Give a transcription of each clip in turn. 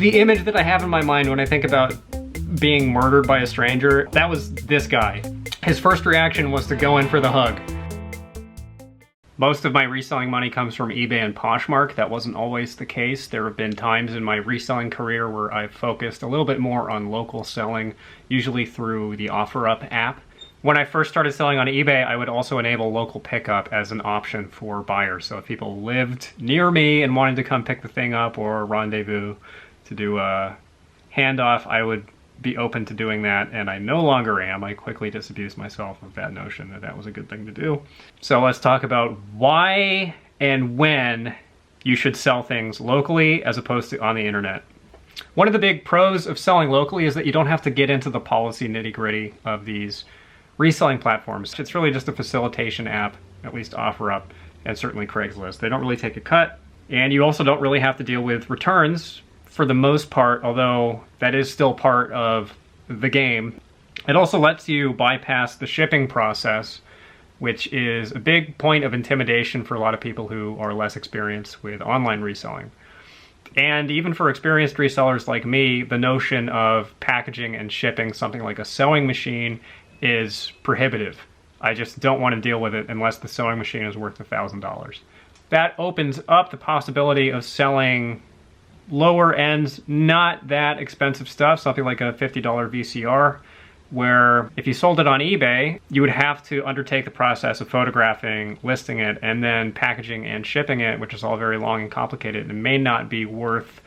the image that I have in my mind when I think about being murdered by a stranger, that was this guy. His first reaction was to go in for the hug. Most of my reselling money comes from eBay and Poshmark. That wasn't always the case. There have been times in my reselling career where I've focused a little bit more on local selling, usually through the OfferUp app. When I first started selling on eBay, I would also enable local pickup as an option for buyers. So if people lived near me and wanted to come pick the thing up or rendezvous to do a handoff, I would be open to doing that, and I no longer am. I quickly disabused myself of that notion that that was a good thing to do. So let's talk about why and when you should sell things locally as opposed to on the internet. One of the big pros of selling locally is that you don't have to get into the policy nitty-gritty of these reselling platforms. It's really just a facilitation app, at least OfferUp and certainly Craigslist. They don't really take a cut, and you also don't really have to deal with returns for the most part, although that is still part of the game. It also lets you bypass the shipping process, which is a big point of intimidation for a lot of people who are less experienced with online reselling. And even for experienced resellers like me, the notion of packaging and shipping something like a sewing machine is prohibitive. I just don't want to deal with it unless the sewing machine is worth $1,000. That opens up the possibility of selling lower ends, not that expensive stuff, something like a $50 VCR, where if you sold it on eBay, you would have to undertake the process of photographing, listing it, and then packaging and shipping it, which is all very long and complicated and may not be worth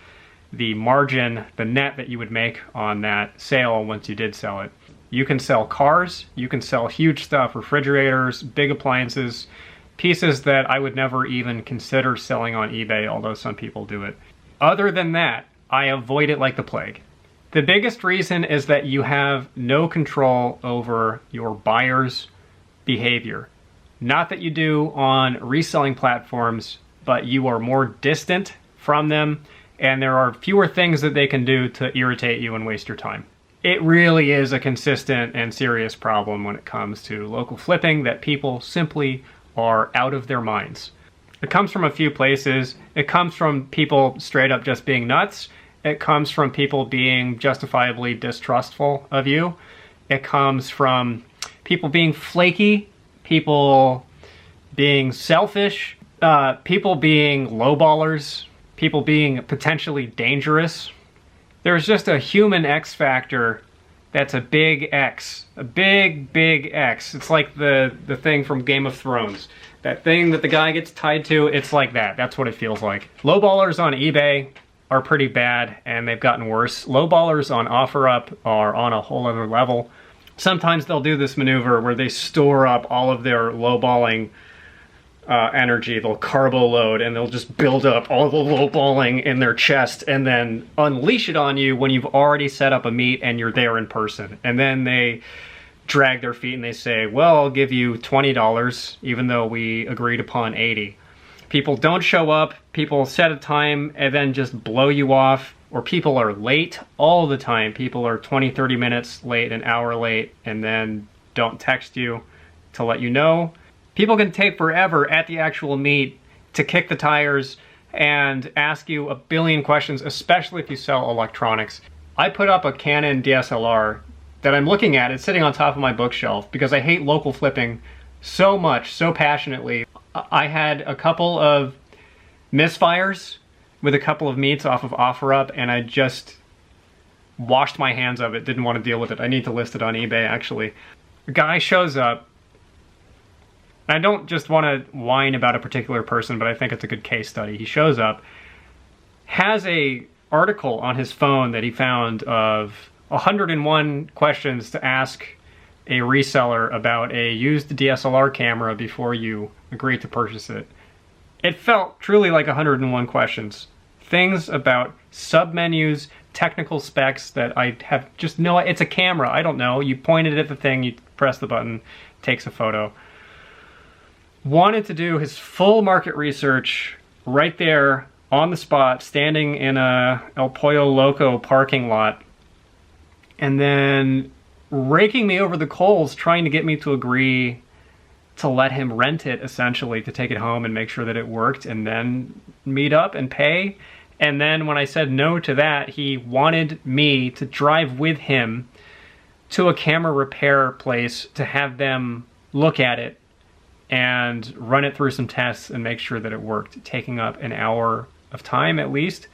the margin, the net that you would make on that sale once you did sell it. You can sell cars, you can sell huge stuff, refrigerators, big appliances, pieces that I would never even consider selling on eBay, although some people do it. Other than that, I avoid it like the plague. The biggest reason is that you have no control over your buyer's behavior. Not that you do on reselling platforms, but you are more distant from them, and there are fewer things that they can do to irritate you and waste your time. It really is a consistent and serious problem when it comes to local flipping, that people simply are out of their minds. It comes from a few places. It comes from people straight up just being nuts. It comes from people being justifiably distrustful of you. It comes from people being flaky, people being selfish, people being lowballers, people being potentially dangerous. There's just a human X factor that's a big X, a big, big X. It's like the thing from Game of Thrones. That thing that the guy gets tied to, it's like that. That's what it feels like. Lowballers on eBay are pretty bad, and they've gotten worse. Lowballers on OfferUp are on a whole other level. Sometimes they'll do this maneuver where they store up all of their lowballing energy. They'll carbo load, and they'll just build up all the lowballing in their chest and then unleash it on you when you've already set up a meet and you're there in person. And then they drag their feet and they say, well, I'll give you $20 even though we agreed upon $80. People don't show up, people set a time and then just blow you off, or people are late all the time. People are 20, 30 minutes late, an hour late, and then don't text you to let you know. People can take forever at the actual meet to kick the tires and ask you a billion questions, especially if you sell electronics. I put up a Canon DSLR that I'm looking at. It's sitting on top of my bookshelf because I hate local flipping so much, so passionately. I had a couple of misfires with a couple of meets off of OfferUp, and I just washed my hands of it, didn't want to deal with it. I need to list it on eBay, actually. A guy shows up. I don't just want to whine about a particular person, but I think it's a good case study. He shows up, has a article on his phone that he found of 101 questions to ask a reseller about a used DSLR camera before you agree to purchase it. It felt truly like 101 questions. Things about submenus, technical specs that I have just no, it's a camera, I don't know. You point it at the thing, you press the button, takes a photo. Wanted to do his full market research right there on the spot, standing in a El Pollo Loco parking lot, and then raking me over the coals trying to get me to agree to let him rent it, essentially, to take it home and make sure that it worked, and then meet up and pay. And then when I said no to that, he wanted me to drive with him to a camera repair place to have them look at it and run it through some tests and make sure that it worked, taking up an hour of time at least.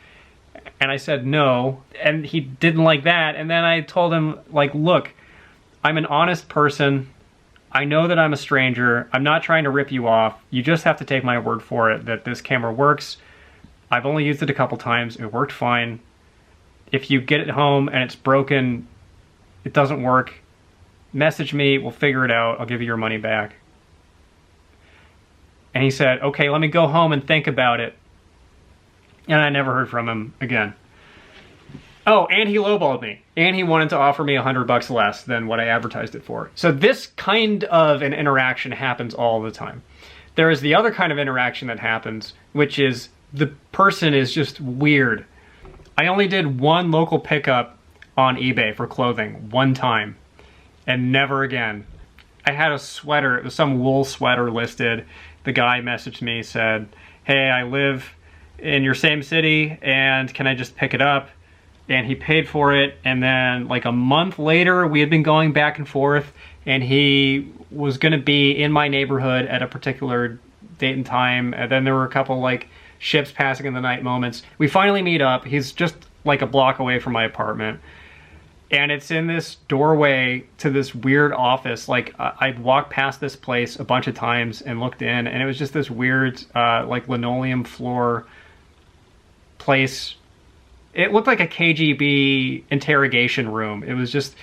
And I said no, and he didn't like that. And then I told him, like, look, I'm an honest person. I know that I'm a stranger. I'm not trying to rip you off. You just have to take my word for it that this camera works. I've only used it a couple times. It worked fine. If you get it home and it's broken, it doesn't work, message me. We'll figure it out. I'll give you your money back. And he said, okay, let me go home and think about it. And I never heard from him again. Oh, and he lowballed me. And he wanted to offer me $100 less than what I advertised it for. So this kind of an interaction happens all the time. There is the other kind of interaction that happens, which is the person is just weird. I only did one local pickup on eBay for clothing one time, and never again. I had a sweater, it was some wool sweater listed. The guy messaged me, said, hey, I live in your same city, and can I just pick it up? And he paid for it, and then like a month later, we had been going back and forth, and he was gonna be in my neighborhood at a particular date and time, and then there were a couple like ships passing in the night moments. We finally meet up. He's just like a block away from my apartment. And it's in this doorway to this weird office. Like, I'd walked past this place a bunch of times and looked in, and it was just this weird, like, linoleum floor place. It looked like a KGB interrogation room. It was just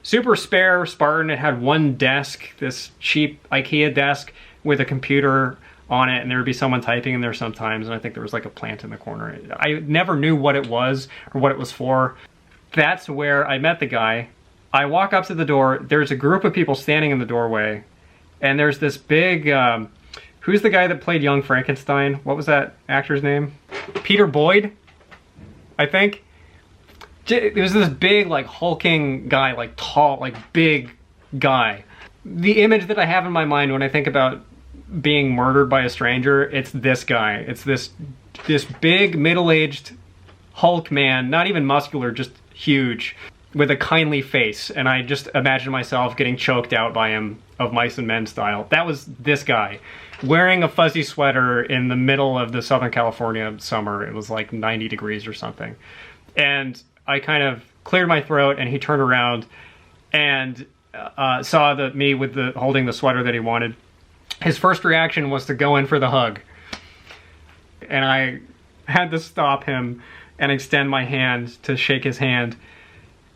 super spare, Spartan. It had one desk, this cheap IKEA desk with a computer on it, and there would be someone typing in there sometimes, and I think there was like a plant in the corner. I never knew what it was or what it was for. That's where I met the guy. I walk up to the door, there's a group of people standing in the doorway, and there's this big, who's the guy that played Young Frankenstein? What was that actor's name? Peter Boyd, I think. It was this big, like, hulking guy, like, tall, like, big guy. The image that I have in my mind when I think about being murdered by a stranger, it's this guy. It's this big, middle-aged Hulk man, not even muscular, just huge, with a kindly face, and I just imagine myself getting choked out by him of Mice and Men style. That was this guy, wearing a fuzzy sweater in the middle of the Southern California summer. It was like 90 degrees or something. And I kind of cleared my throat, and he turned around and saw me with holding the sweater that he wanted. His first reaction was to go in for the hug. And I had to stop him and extend my hand to shake his hand.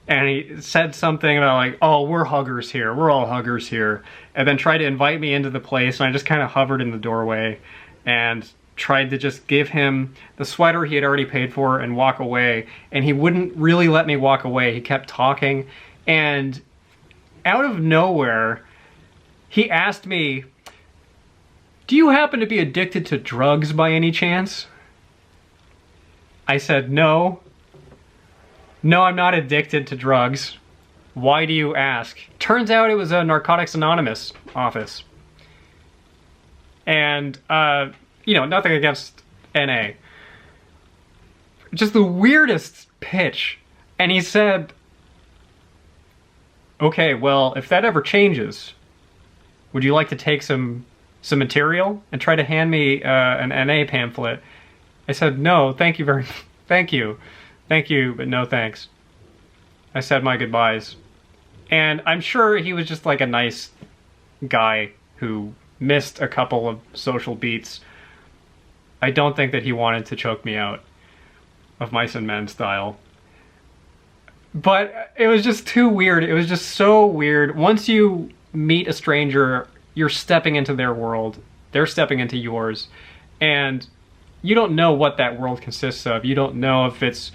And he said something about like, oh, we're huggers here. We're all huggers here. And then tried to invite me into the place. And I just kind of hovered in the doorway and tried to just give him the sweater he had already paid for and walk away. And he wouldn't really let me walk away. He kept talking. And out of nowhere, he asked me, do you happen to be addicted to drugs by any chance? I said, no. No, I'm not addicted to drugs. Why do you ask? Turns out it was a Narcotics Anonymous office. And, you know, nothing against NA. Just the weirdest pitch. And he said, okay, well, if that ever changes, would you like to take some material and try to hand me an NA pamphlet? I said, no, thank you thank you, but no thanks. I said my goodbyes. And I'm sure he was just like a nice guy who missed a couple of social beats. I don't think that he wanted to choke me out of Mice and Men style. But it was just too weird. It was just so weird. Once you meet a stranger, you're stepping into their world. They're stepping into yours. And you don't know what that world consists of. You don't know if it's,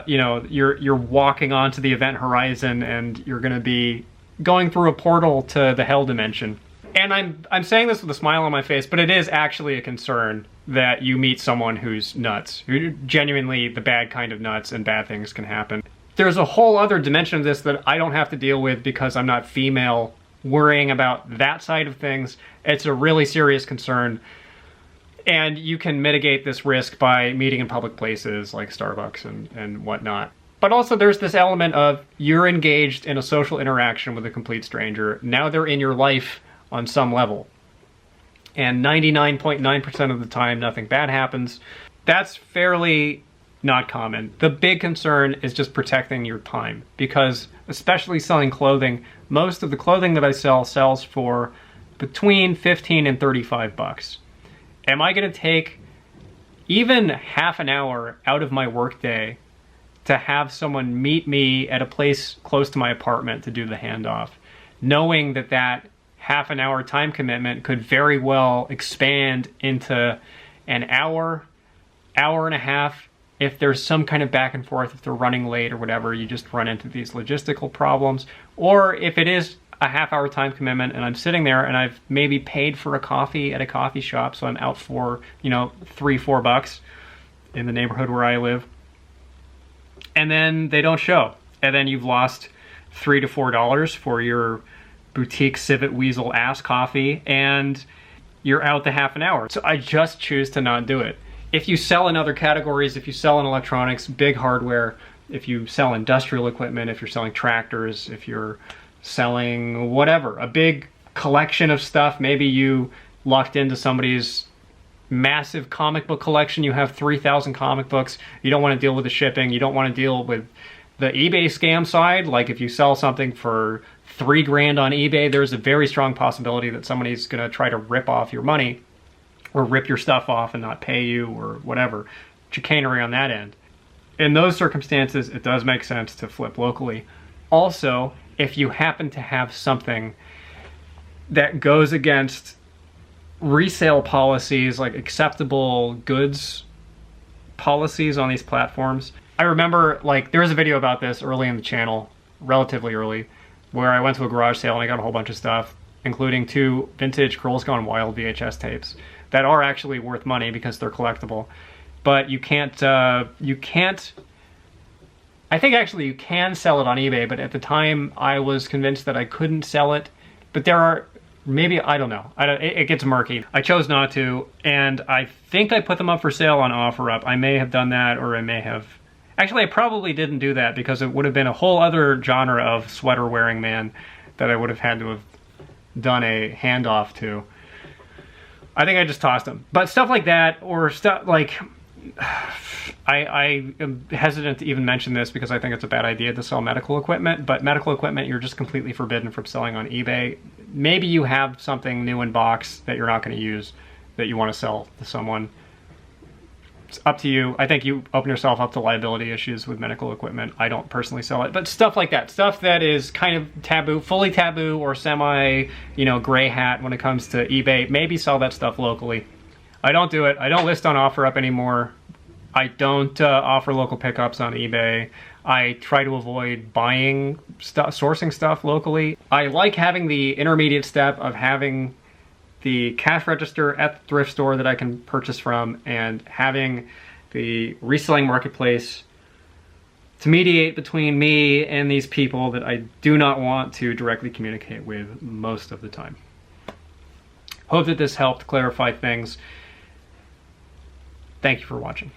you know, you're walking onto the event horizon and you're going to be going through a portal to the hell dimension. And I'm saying this with a smile on my face, but it is actually a concern that you meet someone who's nuts, who genuinely the bad kind of nuts, and bad things can happen. There's a whole other dimension of this that I don't have to deal with because I'm not female, worrying about that side of things. It's a really serious concern. And you can mitigate this risk by meeting in public places like Starbucks and whatnot. But also there's this element of you're engaged in a social interaction with a complete stranger. Now they're in your life on some level. And 99.9% of the time, nothing bad happens. That's fairly not common. The big concern is just protecting your time, because especially selling clothing, most of the clothing that I sell sells for between 15 and 35 bucks. Am I going to take even half an hour out of my workday to have someone meet me at a place close to my apartment to do the handoff, knowing that that half an hour time commitment could very well expand into an hour, hour and a half? If there's some kind of back and forth, if they're running late or whatever, you just run into these logistical problems. Or if it is a half hour time commitment and I'm sitting there and I've maybe paid for a coffee at a coffee shop, so I'm out for, you know, $3-4 bucks in the neighborhood where I live, and then they don't show, and then you've lost $3 to $4 for your boutique civet weasel ass coffee, and you're out the half an hour. So I just choose to not do it. If you sell in other categories, if you sell in electronics, big hardware, if you sell industrial equipment, if you're selling tractors, if you're selling whatever, a big collection of stuff, maybe you lucked into somebody's massive comic book collection, you have 3,000 comic books, you don't want to deal with the shipping, you don't want to deal with the eBay scam side. Like if you sell something for $3 grand on eBay, there's a very strong possibility that somebody's going to try to rip off your money or rip your stuff off and not pay you or whatever. Chicanery on that end. In those circumstances, it does make sense to flip locally. Also, if you happen to have something that goes against resale policies, like acceptable goods policies on these platforms. I remember, like, there was a video about this early in the channel, relatively early, where I went to a garage sale and I got a whole bunch of stuff, including 2 vintage Girls Gone Wild VHS tapes that are actually worth money because they're collectible. But you can't, I think actually you can sell it on eBay, but at the time I was convinced that I couldn't sell it. But there are, maybe, I don't know, it gets murky. I chose not to, and I think I put them up for sale on OfferUp. I may have done that, or I may have, actually I probably didn't do that because it would have been a whole other genre of sweater wearing man that I would have had to have done a handoff to. I think I just tossed them. But stuff like that, or stuff like, I am hesitant to even mention this because I think it's a bad idea to sell medical equipment, but medical equipment you're just completely forbidden from selling on eBay. Maybe you have something new in box that you're not going to use that you want to sell to someone. It's up to you. I think you open yourself up to liability issues with medical equipment. I don't personally sell it, but stuff like that, stuff that is kind of taboo, fully taboo, or semi, you know, gray hat when it comes to eBay, maybe sell that stuff locally. I don't do it. I don't list on OfferUp anymore. I don't offer local pickups on eBay. I try to avoid buying stuff, sourcing stuff locally. I like having the intermediate step of having the cash register at the thrift store that I can purchase from, and having the reselling marketplace to mediate between me and these people that I do not want to directly communicate with most of the time. Hope that this helped clarify things. Thank you for watching.